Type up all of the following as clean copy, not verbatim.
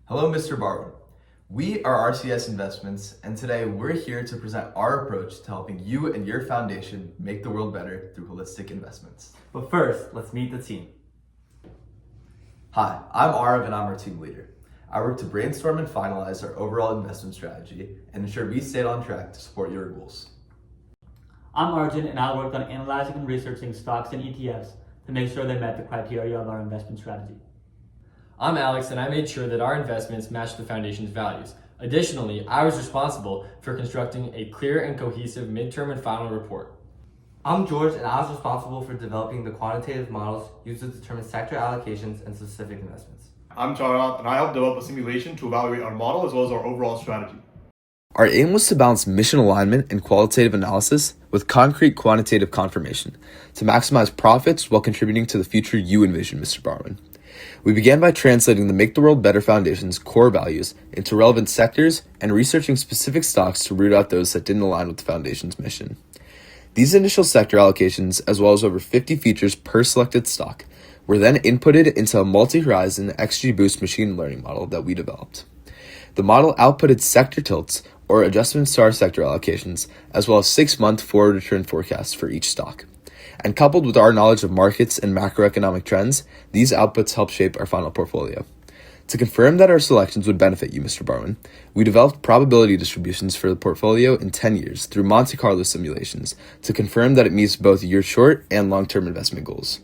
Hello, Mr. Barwin. We are RCDS Investments, and today we're here to present our approach to helping you and your foundation make the world better through holistic investments. But first, let's meet the team. Hi, I'm Arav and I'm our team leader. I work to brainstorm and finalize our overall investment strategy and ensure we stay on track to support your goals. I'm Arjun, and I worked on analyzing and researching stocks and ETFs to make sure they met the criteria of our investment strategy. I'm Alex, and I made sure that our investments matched the foundation's values. Additionally, I was responsible for constructing a clear and cohesive midterm and final report. I'm George, and I was responsible for developing the quantitative models used to determine sector allocations and specific investments. I'm Charlotte, and I helped develop a simulation to evaluate our model as well as our overall strategy. Our aim was to balance mission alignment and qualitative analysis with concrete quantitative confirmation to maximize profits while contributing to the future you envision, Mr. Barwin. We began by translating the Make the World Better Foundation's core values into relevant sectors and researching specific stocks to root out those that didn't align with the foundation's mission. These initial sector allocations, as well as over 50 features per selected stock, were then inputted into a multi-horizon XGBoost machine learning model that we developed. The model outputted sector tilts, or adjustments to our sector allocations, as well as 6-month forward return forecasts for each stock. And coupled with our knowledge of markets and macroeconomic trends, these outputs help shape our final portfolio. To confirm that our selections would benefit you, Mr. Barwin, we developed probability distributions for the portfolio in 10 years through Monte Carlo simulations to confirm that it meets both your short and long-term investment goals.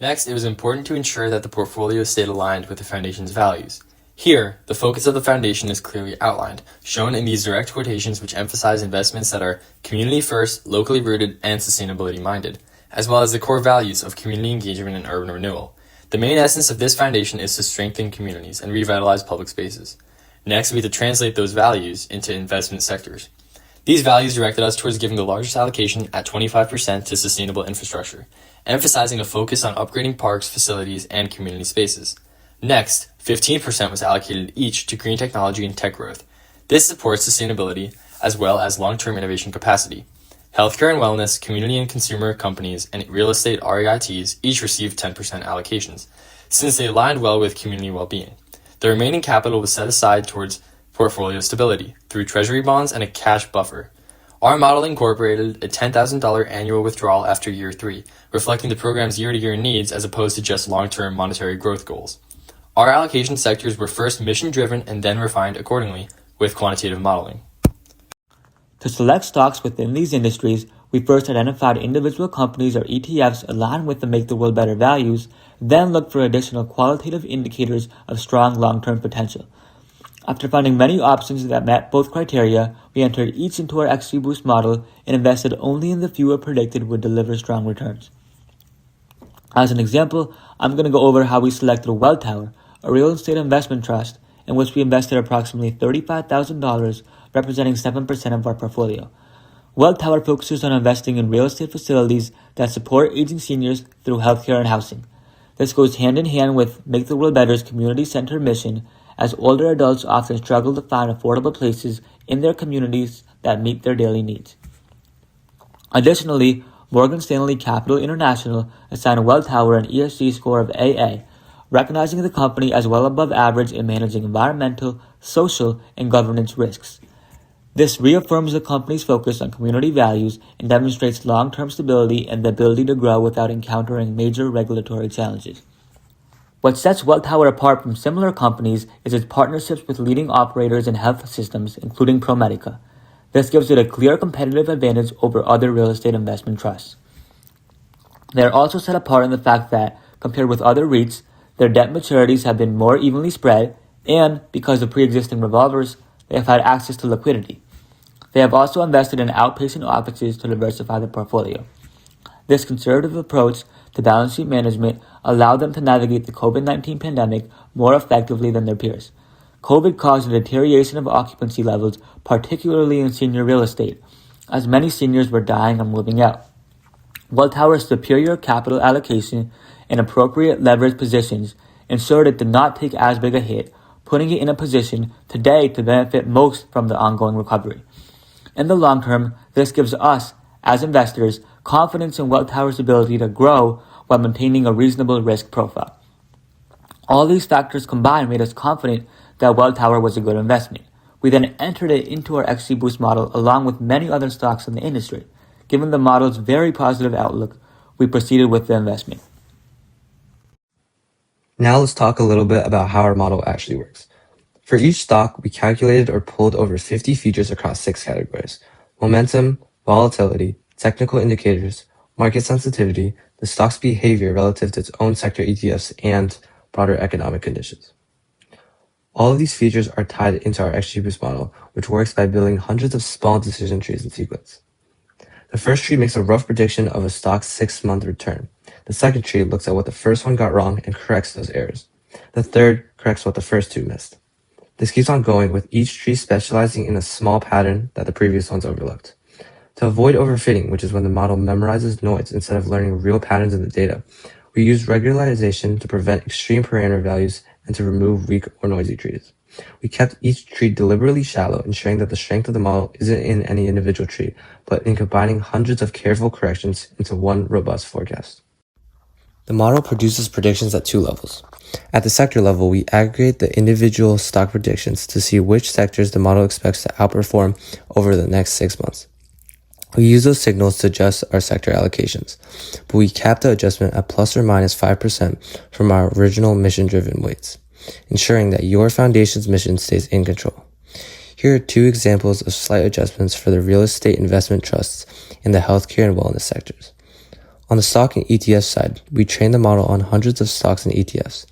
Next, it was important to ensure that the portfolio stayed aligned with the foundation's values. Here, the focus of the foundation is clearly outlined, shown in these direct quotations which emphasize investments that are community first, locally rooted, and sustainability minded, as well as the core values of community engagement and urban renewal. The main essence of this foundation is to strengthen communities and revitalize public spaces. Next, we had to translate those values into investment sectors. These values directed us towards giving the largest allocation at 25% to sustainable infrastructure, emphasizing a focus on upgrading parks, facilities, and community spaces. Next, 15% was allocated each to green technology and tech growth. This supports sustainability as well as long-term innovation capacity. Healthcare and wellness, community and consumer companies, and real estate REITs each received 10% allocations, since they aligned well with community well-being. The remaining capital was set aside towards portfolio stability through treasury bonds and a cash buffer. Our model incorporated a $10,000 annual withdrawal after year 3, reflecting the program's year-to-year needs as opposed to just long-term monetary growth goals. Our allocation sectors were first mission-driven and then refined accordingly with quantitative modeling. To select stocks within these industries, we first identified individual companies or ETFs aligned with the Make the World Better values, then looked for additional qualitative indicators of strong long-term potential. After finding many options that met both criteria, we entered each into our XGBoost model and invested only in the few predicted would deliver strong returns. As an example, I'm going to go over how we selected Welltower, a real estate investment trust, in which we invested approximately $35,000, representing 7% of our portfolio. Welltower focuses on investing in real estate facilities that support aging seniors through healthcare and housing. This goes hand in hand with Make the World Better's community-centered mission, as older adults often struggle to find affordable places in their communities that meet their daily needs. Additionally, Morgan Stanley Capital International assigned Welltower an ESG score of AA, recognizing the company as well above average in managing environmental, social, and governance risks. This reaffirms the company's focus on community values and demonstrates long-term stability and the ability to grow without encountering major regulatory challenges. What sets Welltower apart from similar companies is its partnerships with leading operators in health systems, including ProMedica. This gives it a clear competitive advantage over other real estate investment trusts. They are also set apart in the fact that, compared with other REITs, their debt maturities have been more evenly spread, and, because of pre-existing revolvers, they have had access to liquidity. They have also invested in outpatient offices to diversify the portfolio. This conservative approach to balance sheet management allowed them to navigate the COVID-19 pandemic more effectively than their peers. COVID caused a deterioration of occupancy levels, particularly in senior real estate, as many seniors were dying or moving out. Welltower's superior capital allocation and appropriate leverage positions ensured it did not take as big a hit, putting it in a position today to benefit most from the ongoing recovery. In the long term, this gives us, as investors, confidence in Welltower's ability to grow while maintaining a reasonable risk profile. All these factors combined made us confident that Welltower was a good investment. We then entered it into our XGBoost model along with many other stocks in the industry. Given the model's very positive outlook, we proceeded with the investment. Now let's talk a little bit about how our model actually works. For each stock, we calculated or pulled over 50 features across 6 categories: momentum, volatility, technical indicators, market sensitivity, the stock's behavior relative to its own sector ETFs, and broader economic conditions. All of these features are tied into our XGBoost model, which works by building hundreds of small decision trees in sequence. The first tree makes a rough prediction of a stock's 6-month return. The second tree looks at what the first one got wrong and corrects those errors. The third corrects what the first 2 missed. This keeps on going, with each tree specializing in a small pattern that the previous ones overlooked. To avoid overfitting, which is when the model memorizes noise instead of learning real patterns in the data, we use regularization to prevent extreme parameter values and to remove weak or noisy trees. We kept each tree deliberately shallow, ensuring that the strength of the model isn't in any individual tree, but in combining hundreds of careful corrections into one robust forecast. The model produces predictions at 2 levels. At the sector level, we aggregate the individual stock predictions to see which sectors the model expects to outperform over the next 6 months. We use those signals to adjust our sector allocations, but we cap the adjustment at plus or minus 5% from our original mission-driven weights, ensuring that your foundation's mission stays in control. Here are 2 examples of slight adjustments for the real estate investment trusts in the healthcare and wellness sectors. On the stock and ETF side, we trained the model on hundreds of stocks and ETFs.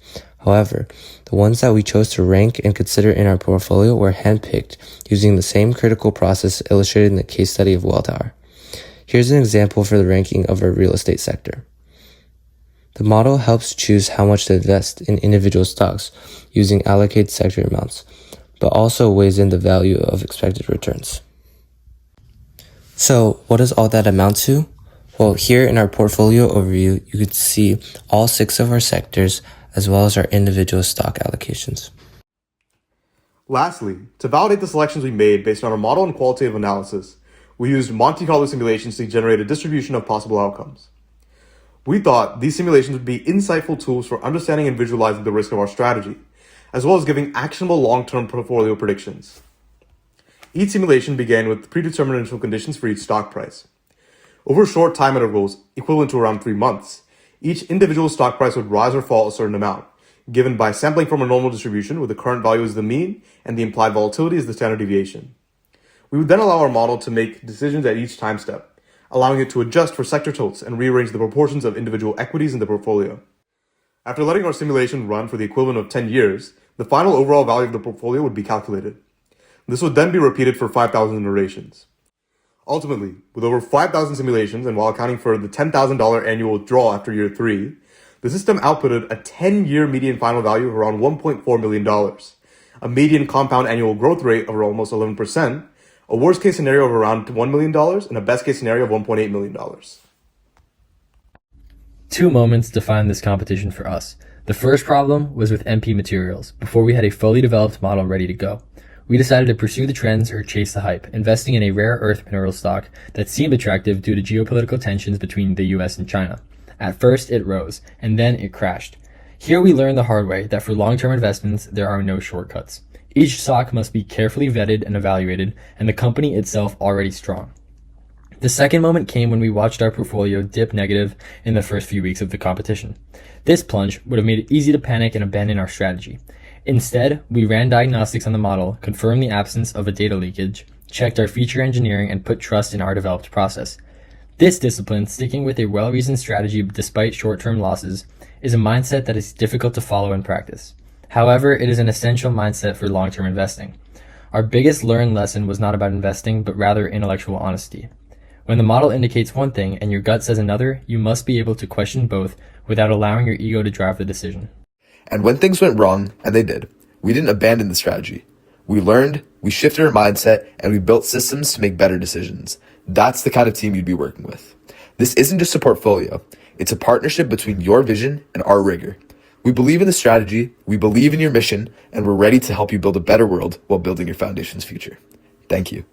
However, the ones that we chose to rank and consider in our portfolio were handpicked using the same critical process illustrated in the case study of Welltower. Here's an example for the ranking of our real estate sector. The model helps choose how much to invest in individual stocks using allocated sector amounts, but also weighs in the value of expected returns. So, what does all that amount to? Well, here in our portfolio overview, you can see all 6 of our sectors as well as our individual stock allocations. Lastly, to validate the selections we made based on our model and qualitative analysis, we used Monte Carlo simulations to generate a distribution of possible outcomes. We thought these simulations would be insightful tools for understanding and visualizing the risk of our strategy, as well as giving actionable long-term portfolio predictions. Each simulation began with predetermined initial conditions for each stock price. Over short time intervals, equivalent to around 3 months, each individual stock price would rise or fall a certain amount, given by sampling from a normal distribution with the current value as the mean and the implied volatility as the standard deviation. We would then allow our model to make decisions at each time step, allowing it to adjust for sector tilts and rearrange the proportions of individual equities in the portfolio. After letting our simulation run for the equivalent of 10 years, the final overall value of the portfolio would be calculated. This would then be repeated for 5,000 iterations. Ultimately, with over 5,000 simulations and while accounting for the $10,000 annual withdrawal after year 3, the system outputted a 10-year median final value of around $1.4 million, a median compound annual growth rate of almost 11%, a worst-case scenario of around $1 million, and a best-case scenario of $1.8 million. 2 moments defined this competition for us. The first problem was with MP materials, before we had a fully developed model ready to go. We decided to pursue the trends or chase the hype, investing in a rare earth mineral stock that seemed attractive due to geopolitical tensions between the US and China. At first, it rose, and then it crashed. Here we learned the hard way that for long-term investments, there are no shortcuts. Each stock must be carefully vetted and evaluated, and the company itself already strong. The second moment came when we watched our portfolio dip negative in the first few weeks of the competition. This plunge would have made it easy to panic and abandon our strategy. Instead, we ran diagnostics on the model, confirmed the absence of a data leakage, checked our feature engineering, and put trust in our developed process. This discipline, sticking with a well-reasoned strategy despite short-term losses, is a mindset that is difficult to follow in practice. However, it is an essential mindset for long-term investing. Our biggest learned lesson was not about investing, but rather intellectual honesty. When the model indicates one thing and your gut says another, you must be able to question both without allowing your ego to drive the decision. And when things went wrong, and they did, we didn't abandon the strategy. We learned, we shifted our mindset, and we built systems to make better decisions. That's the kind of team you'd be working with. This isn't just a portfolio. It's a partnership between your vision and our rigor. We believe in the strategy, we believe in your mission, and we're ready to help you build a better world while building your foundation's future. Thank you.